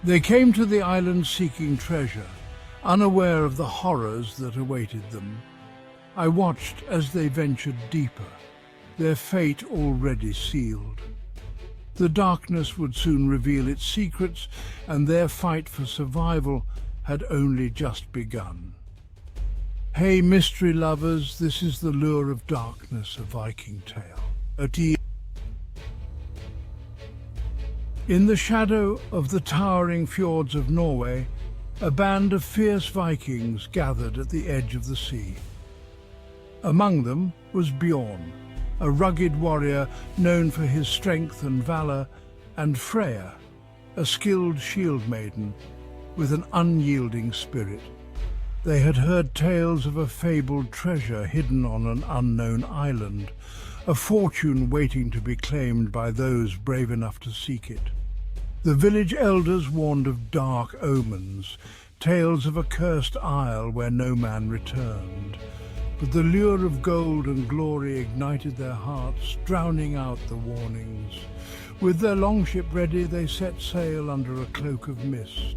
They came to the island seeking treasure, unaware of the horrors that awaited them. I watched as they ventured deeper, their fate already sealed. The darkness would soon reveal its secrets, and their fight for survival had only just begun. Hey, mystery lovers, this is the lure of darkness, a Viking tale. In the shadow of the towering fjords of Norway, a band of fierce Vikings gathered at the edge of the sea. Among them was Bjorn, a rugged warrior known for his strength and valor, and Freya, a skilled shield maiden with an unyielding spirit. They had heard tales of a fabled treasure hidden on an unknown island, a fortune waiting to be claimed by those brave enough to seek it. The village elders warned of dark omens, tales of a cursed isle where no man returned. But the lure of gold and glory ignited their hearts, drowning out the warnings. With their longship ready, they set sail under a cloak of mist,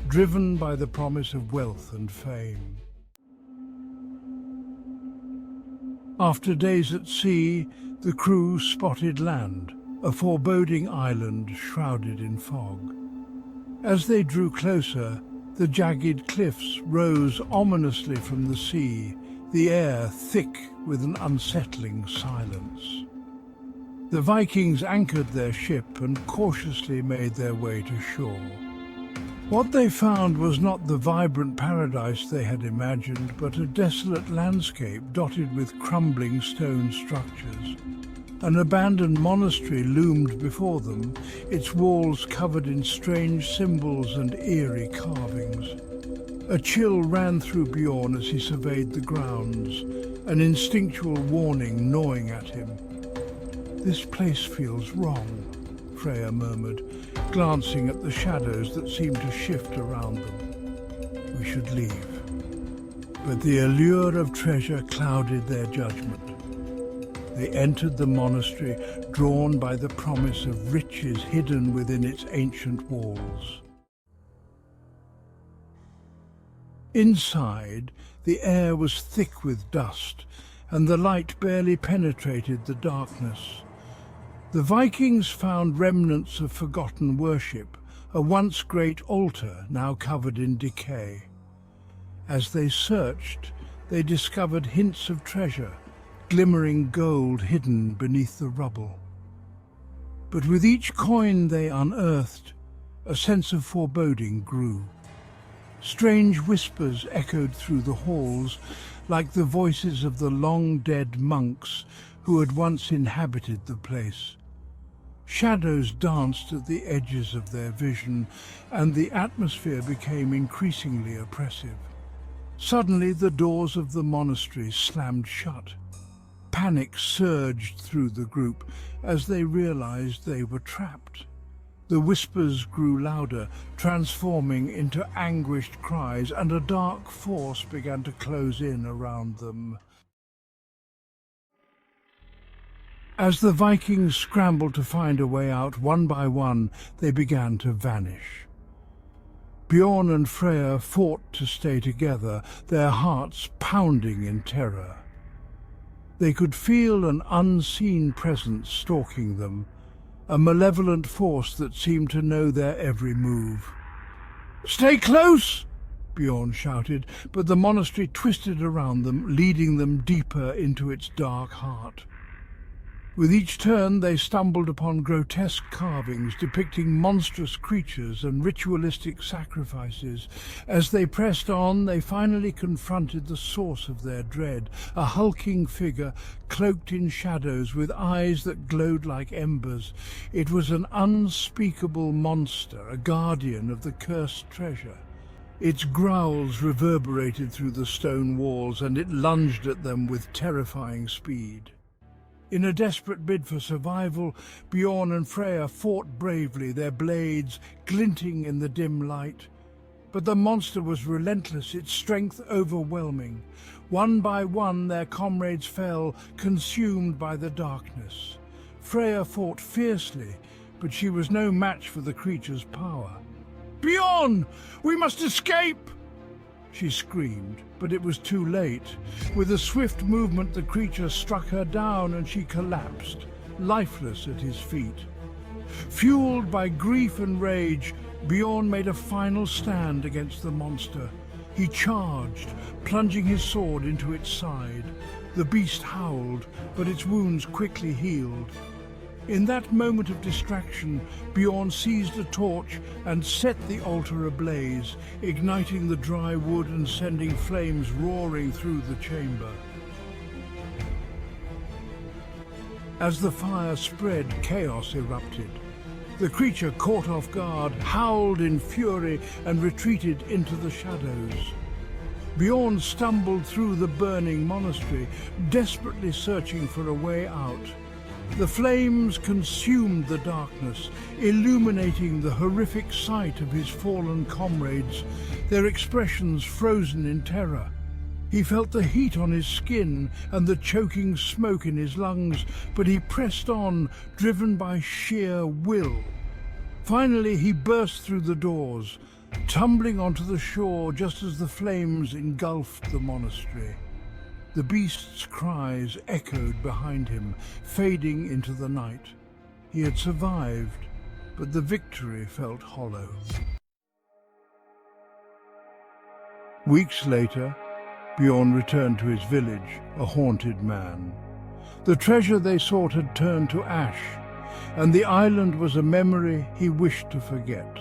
driven by the promise of wealth and fame. After days at sea, the crew spotted land, a foreboding island shrouded in fog. As they drew closer, the jagged cliffs rose ominously from the sea, the air thick with an unsettling silence. The Vikings anchored their ship and cautiously made their way to shore. What they found was not the vibrant paradise they had imagined, but a desolate landscape dotted with crumbling stone structures. An abandoned monastery loomed before them, its walls covered in strange symbols and eerie carvings. A chill ran through Bjorn as he surveyed the grounds, an instinctual warning gnawing at him. "This place feels wrong," Freya murmured, glancing at the shadows that seemed to shift around them. "We should leave." But the allure of treasure clouded their judgment. They entered the monastery, drawn by the promise of riches hidden within its ancient walls. Inside, the air was thick with dust, and the light barely penetrated the darkness. The Vikings found remnants of forgotten worship, a once great altar now covered in decay. As they searched, they discovered hints of treasure, glimmering gold hidden beneath the rubble. But with each coin they unearthed, a sense of foreboding grew. Strange whispers echoed through the halls, like the voices of the long-dead monks who had once inhabited the place. Shadows danced at the edges of their vision, and the atmosphere became increasingly oppressive. Suddenly, the doors of the monastery slammed shut. Panic surged through the group as they realized they were trapped. The whispers grew louder, transforming into anguished cries, and a dark force began to close in around them. As the Vikings scrambled to find a way out, one by one, they began to vanish. Bjorn and Freya fought to stay together, their hearts pounding in terror. They could feel an unseen presence stalking them, a malevolent force that seemed to know their every move. "Stay close!" Bjorn shouted, but the monastery twisted around them, leading them deeper into its dark heart. With each turn they stumbled upon grotesque carvings depicting monstrous creatures and ritualistic sacrifices. As they pressed on, they finally confronted the source of their dread, a hulking figure cloaked in shadows with eyes that glowed like embers. It was an unspeakable monster, a guardian of the cursed treasure. Its growls reverberated through the stone walls, and it lunged at them with terrifying speed. In a desperate bid for survival, Bjorn and Freya fought bravely, their blades glinting in the dim light. But the monster was relentless, its strength overwhelming. One by one their comrades fell, consumed by the darkness. Freya fought fiercely, but she was no match for the creature's power. Bjorn! We must escape! She screamed, but it was too late. With a swift movement, the creature struck her down and she collapsed, lifeless at his feet. Fueled by grief and rage, Bjorn made a final stand against the monster. He charged, plunging his sword into its side. The beast howled, but its wounds quickly healed. In that moment of distraction, Bjorn seized a torch and set the altar ablaze, igniting the dry wood and sending flames roaring through the chamber. As the fire spread, chaos erupted. The creature, caught off guard, howled in fury and retreated into the shadows. Bjorn stumbled through the burning monastery, desperately searching for a way out. The flames consumed the darkness, illuminating the horrific sight of his fallen comrades, their expressions frozen in terror. He felt the heat on his skin and the choking smoke in his lungs, but he pressed on, driven by sheer will. Finally, he burst through the doors, tumbling onto the shore just as the flames engulfed the monastery. The beast's cries echoed behind him, fading into the night. He had survived, but the victory felt hollow. Weeks later, Bjorn returned to his village, a haunted man. The treasure they sought had turned to ash, and the island was a memory he wished to forget.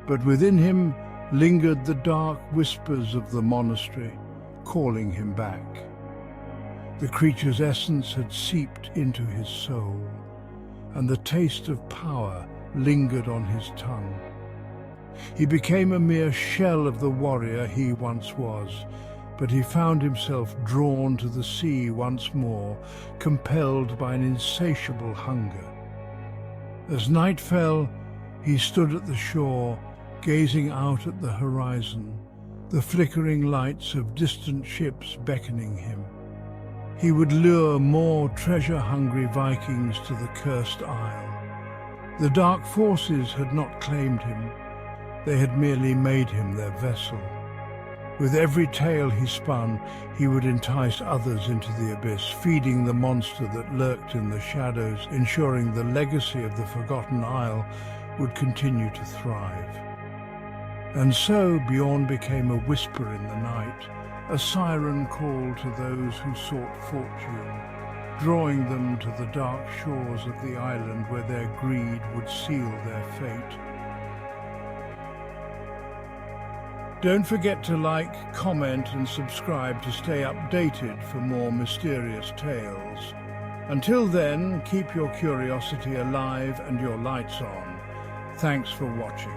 But within him lingered the dark whispers of the monastery, calling him back. The creature's essence had seeped into his soul, and the taste of power lingered on his tongue. He became a mere shell of the warrior he once was, but he found himself drawn to the sea once more, compelled by an insatiable hunger. As night fell, he stood at the shore, gazing out at the horizon, the flickering lights of distant ships beckoning him. He would lure more treasure-hungry Vikings to the cursed isle. The dark forces had not claimed him. They had merely made him their vessel. With every tale he spun, he would entice others into the abyss, feeding the monster that lurked in the shadows, ensuring the legacy of the Forgotten Isle would continue to thrive. And so Bjorn became a whisper in the night, a siren call to those who sought fortune, drawing them to the dark shores of the island where their greed would seal their fate. Don't forget to like, comment and subscribe to stay updated for more mysterious tales. Until then, keep your curiosity alive and your lights on. Thanks for watching.